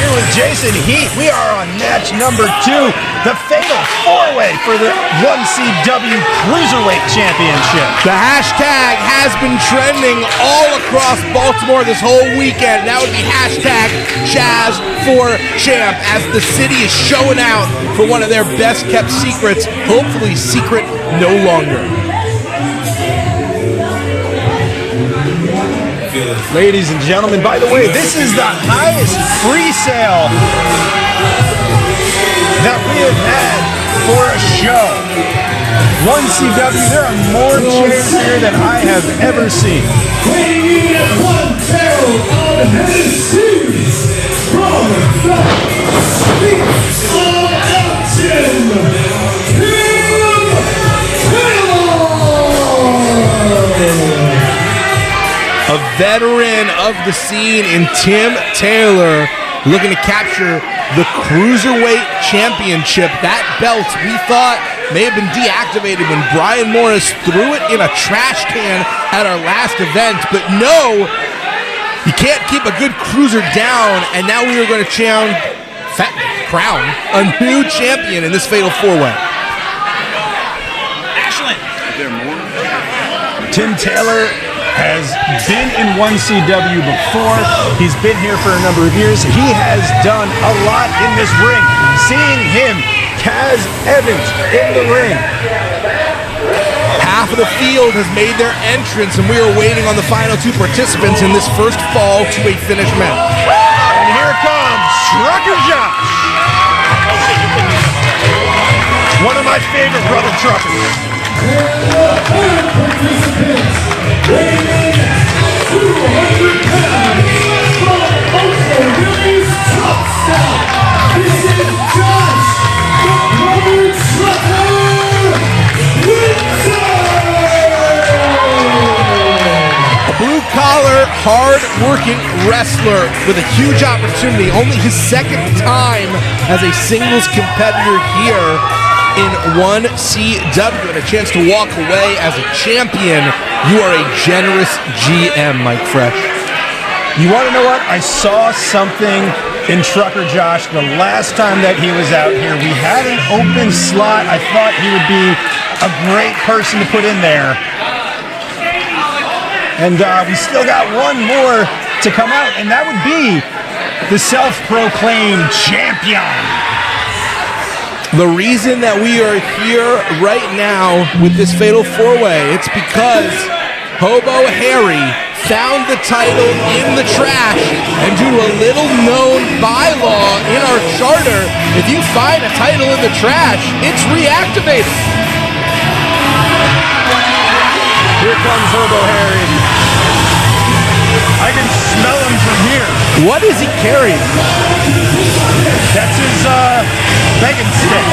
here with Jason Heat. We are on match number 2, the fatal 4-way for the 1CW Cruiserweight Championship. The hashtag has been trending all across Baltimore this whole weekend. That would be hashtag Chaz for Champ, as the city is showing out for one of their best kept secrets, hopefully secret no longer. Ladies and gentlemen, by the way, this is the highest free sale that we have had for a show. 1CW, there are more chairs here than I have ever seen. A veteran of the scene in Tim Taylor, looking to capture the Cruiserweight Championship. That belt we thought may have been deactivated when Brian Morris threw it in a trash can at our last event, but no, you can't keep a good cruiser down, and now we are going to crown a new champion in this fatal 4-way. Excellent. Is there more? Tim Taylor has been in 1CW before. He's been here for a number of years. He has done a lot in this ring. Seeing him, Chaz Evans, in the ring. Half of the field has made their entrance, and we are waiting on the final 2 participants in this first fall to a finish match. And here comes Trucker Josh. One of my favorite brother truckers. Blue-collar, hard-working wrestler with a huge opportunity. Only his second time as a singles competitor here in 1CW, and a chance to walk away as a champion. You are a generous GM, Mike Fresh. You want to know what? I saw something in Trucker Josh the last time that he was out here. We had an open slot. I thought he would be a great person to put in there. And we still got one more to come out, and that would be the self-proclaimed champion. The reason that we are here right now with this fatal 4-way, it's because Hobbo Harry found the title in the trash, and due to a little-known bylaw in our charter, if you find a title in the trash, it's reactivated. Here comes Hobbo Harry. I can smell him from here. What is he carrying? That's his begging stick.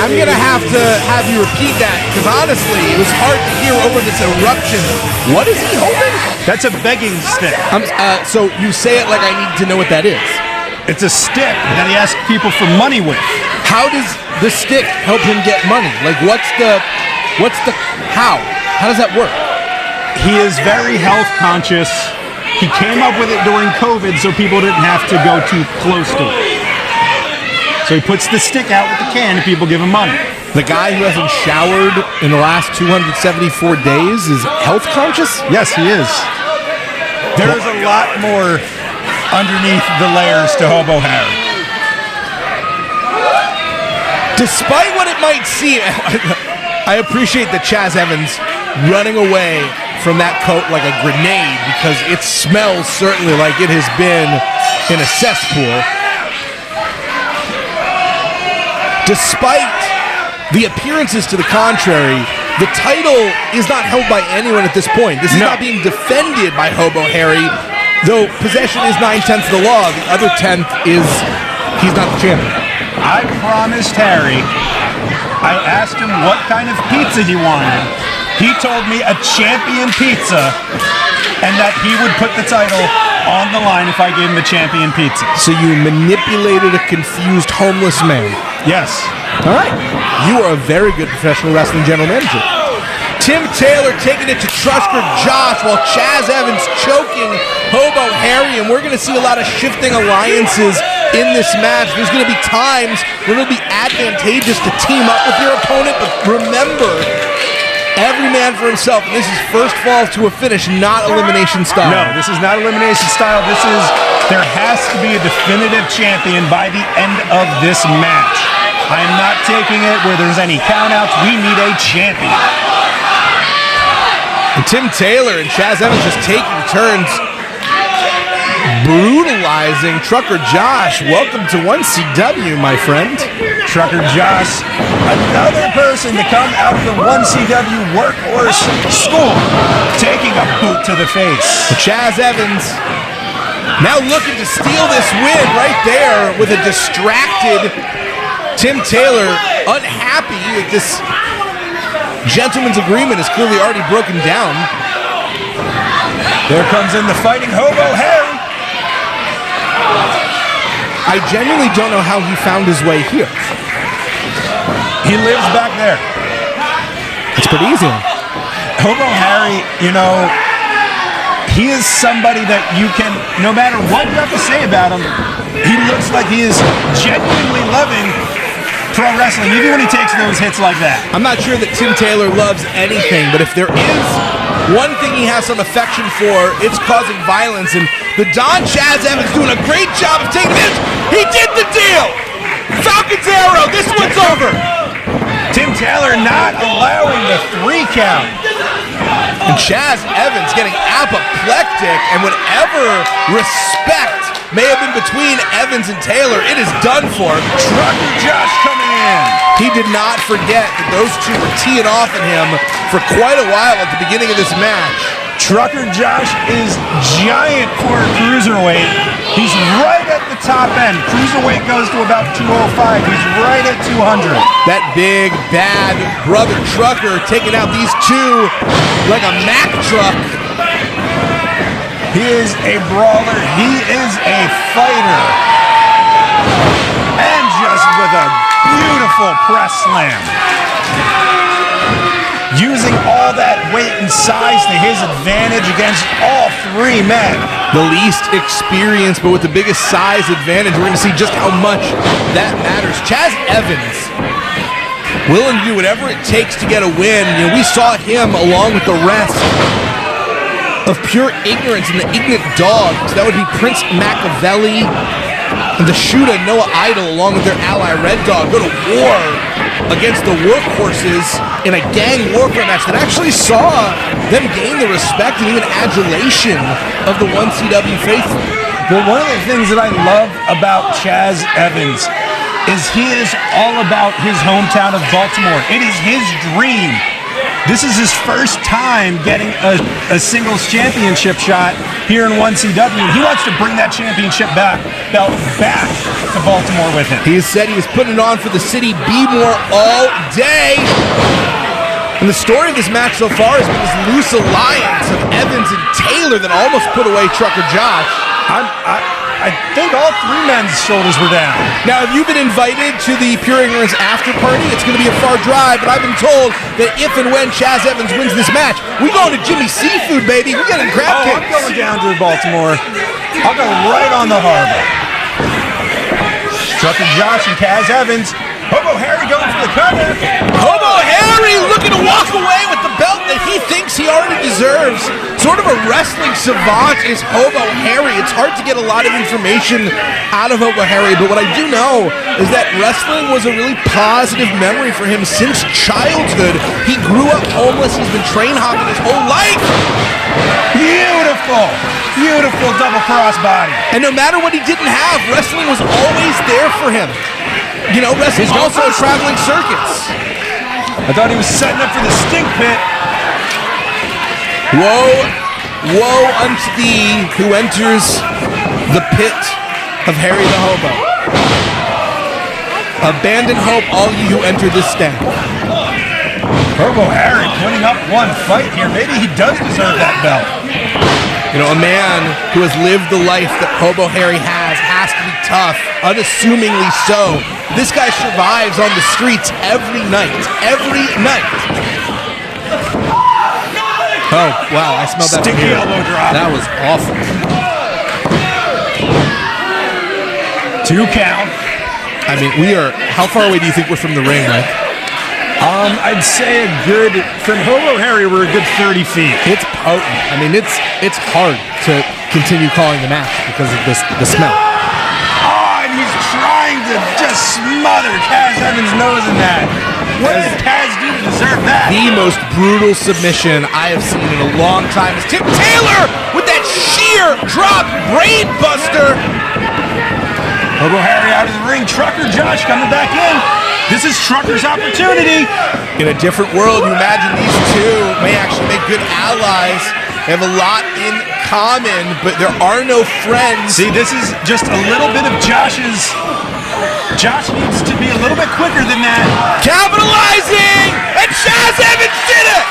I'm going to have you repeat that, because honestly, it was hard to hear over this eruption. What is he holding? That's a begging stick. So you say it like I need to know what that is. It's a stick that he asks people for money with. How does the stick help him get money? Like, how does that work? He is very health conscious. He came up with it during COVID so people didn't have to go too close to it. So he puts the stick out with the can and people give him money. The guy who hasn't showered in the last 274 days is health conscious? Yes, he is. There is a lot more underneath the layers to Hobbo Harry. Despite what it might seem, I appreciate that Chaz Evans running away from that coat like a grenade, because it smells certainly like it has been in a cesspool. Despite the appearances to the contrary, the title is not held by anyone at this point. This is not being defended by Hobbo Harry, though possession is 9/10 of the law. The other 10th is he's not the champion. I promised Harry, I asked him what kind of pizza he wanted. He told me a champion pizza, and that he would put the title on the line if I gave him the champion pizza. So you manipulated a confused homeless man. Yes. All right. You are a very good professional wrestling general manager. Tim Taylor taking it to Trusker Josh while Chaz Evans choking Hobbo Harry, and we're going to see a lot of shifting alliances in this match. There's going to be times when it'll be advantageous to team up with your opponent, but remember, every man for himself. And this is first fall to a finish, not elimination style. No, this is not elimination style. There has to be a definitive champion by the end of this match. I am not taking it where there's any countouts. We need a champion. And Tim Taylor and Chaz Evans just taking turns, brutalizing Trucker Josh. Welcome to 1CW, my friend. Trucker Josh, another person to come out of the 1CW workhorse school, taking a boot to the face. Chaz Evans now looking to steal this win right there with a distracted Tim Taylor, unhappy with this gentleman's agreement is clearly already broken down. There comes in the fighting Hobbo Harry. I genuinely don't know how he found his way here. He lives back there. It's pretty easy. Hobbo Harry, he is somebody that you can, no matter what you have to say about him, he looks like he is genuinely loving pro wrestling, even when he takes those hits like that. I'm not sure that Tim Taylor loves anything, but if there is one thing he has some affection for, it's causing violence, and the Don Chaz Evans doing a great job of taking it. He did the deal! Falcon's arrow, this one's over! Tim Taylor not allowing the 3 count. And Chaz Evans getting apoplectic, and whatever respect may have been between Evans and Taylor, it is done for. Trucker Josh coming in. He did not forget that those two were teeing off at him for quite a while at the beginning of this match. Trucker Josh is giant for a cruiserweight. He's right at the top end. Cruiserweight goes to about 205. He's right at 200. That big, bad brother Trucker taking out these two like a Mack truck. He is a brawler. He is a fighter. And just with a beautiful press slam. Using all that weight and size to his advantage against all 3 men. The least experienced, but with the biggest size advantage. We're going to see just how much that matters. Chaz Evans, willing to do whatever it takes to get a win. We saw him along with the rest of pure ignorance and the ignorant dogs. That would be Prince Machiavelli and the Shuda Noah Idol along with their ally Red Dog go to war against the workhorses in a gang warfare match that actually saw them gain the respect and even adulation of the 1CW faithful. But one of the things that I love about Chaz Evans is he is all about his hometown of Baltimore. It is his dream. This is his first time getting a singles championship shot here in 1CW. He wants to bring that championship belt back to Baltimore with him. He has said he was putting it on for the city. Be more all day. And the story of this match so far has been this loose alliance of Evans and Taylor that almost put away Trucker Josh. I think all 3 men's shoulders were down. Now, have you been invited to the Pure Ignorance after party? It's going to be a far drive, but I've been told that if and when Chaz Evans wins this match, we going to Jimmy's Seafood, baby. We're getting crab cakes. I'm going down to Baltimore. I'll go right on the harbor. Trucker Josh and Chaz Evans. Hobbo Harry going for the cover. Hobbo Harry looking to walk away with the belt that he thinks he already deserves. Sort of a wrestling savant is Hobbo Harry. It's hard to get a lot of information out of Hobbo Harry, but what I do know is that wrestling was a really positive memory for him since childhood. He grew up homeless. He's been train hopping his whole life. Beautiful, beautiful double cross body. And no matter what he didn't have, wrestling was always there for him. Wrestling's also a traveling circus. I thought he was setting up for the stink pit. Woe unto thee who enters the pit of Harry the Hobbo. Abandon hope, all ye who enter this stand. Hobbo Harry putting up one fight here. Maybe he does deserve that belt. You know, a man who has lived the life that Hobbo Harry has to be tough, unassumingly so. This guy survives on the streets every night. Every night. Oh, wow, I smelled that. Sticky elbow drop. That was awful. 2 count. I mean, how far away do you think we're from the ring, Mike? I'd say from Hobbo Harry, we're a good 30 feet. It's potent. I mean, it's hard to continue calling the match because of the smell. Oh, and he's trying to just smother Chaz Evans' nose in that. What did Chaz do to deserve that? The most brutal submission I have seen in a long time is Tim Taylor with that sheer drop brain buster. Hobbo Harry out of the ring. Trucker Josh coming back in. This is Trucker's opportunity. In a different world, you imagine these two may actually make good allies. They have a lot in common, but there are no friends. See, this is just a little bit of Josh's. Josh needs to be a little bit quicker than that. Capitalizing! And Chaz Evans did it!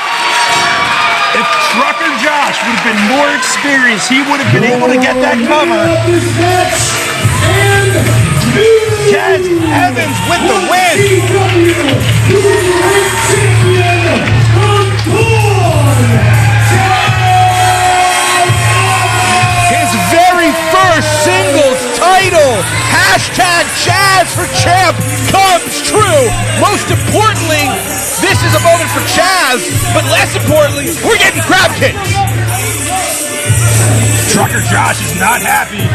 If Trucker Josh would have been more experienced, he would have been able to get that cover. Chaz Evans with the win. His very first singles title. Hashtag Chaz for champ comes true. Most importantly, this is a moment for Chaz, but less importantly, we're getting crab kicks. Trucker Josh is not happy.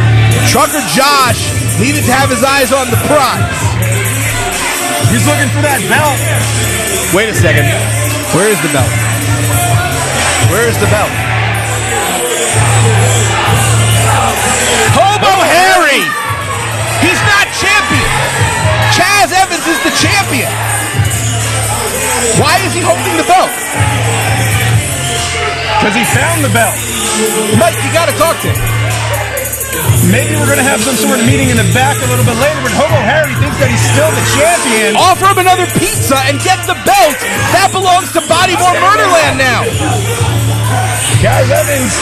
Trucker Josh needed to have his eyes on the prize. He's looking for that belt. Wait a second. Where is the belt? Where is the belt? Hobbo Harry! He's not champion! Chaz Evans is the champion! Why is he holding the belt? Because he found the belt. Mike, you gotta talk to him. Maybe we're going to have some sort of meeting in the back a little bit later, but Hobbo Harry thinks that he's still the champion. Offer him another pizza and get the belt. That belongs to Bodymore Murderland now. Chaz Evans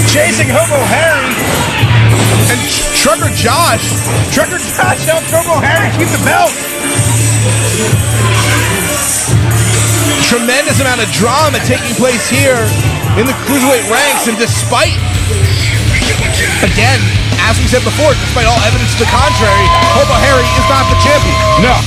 chasing Hobbo Harry. And Trucker Josh helped Hobbo Harry keep the belt. Tremendous amount of drama taking place here in the cruiserweight ranks, and despite, again, as we said before, despite all evidence to the contrary, Hobbo Harry is not the champion. No.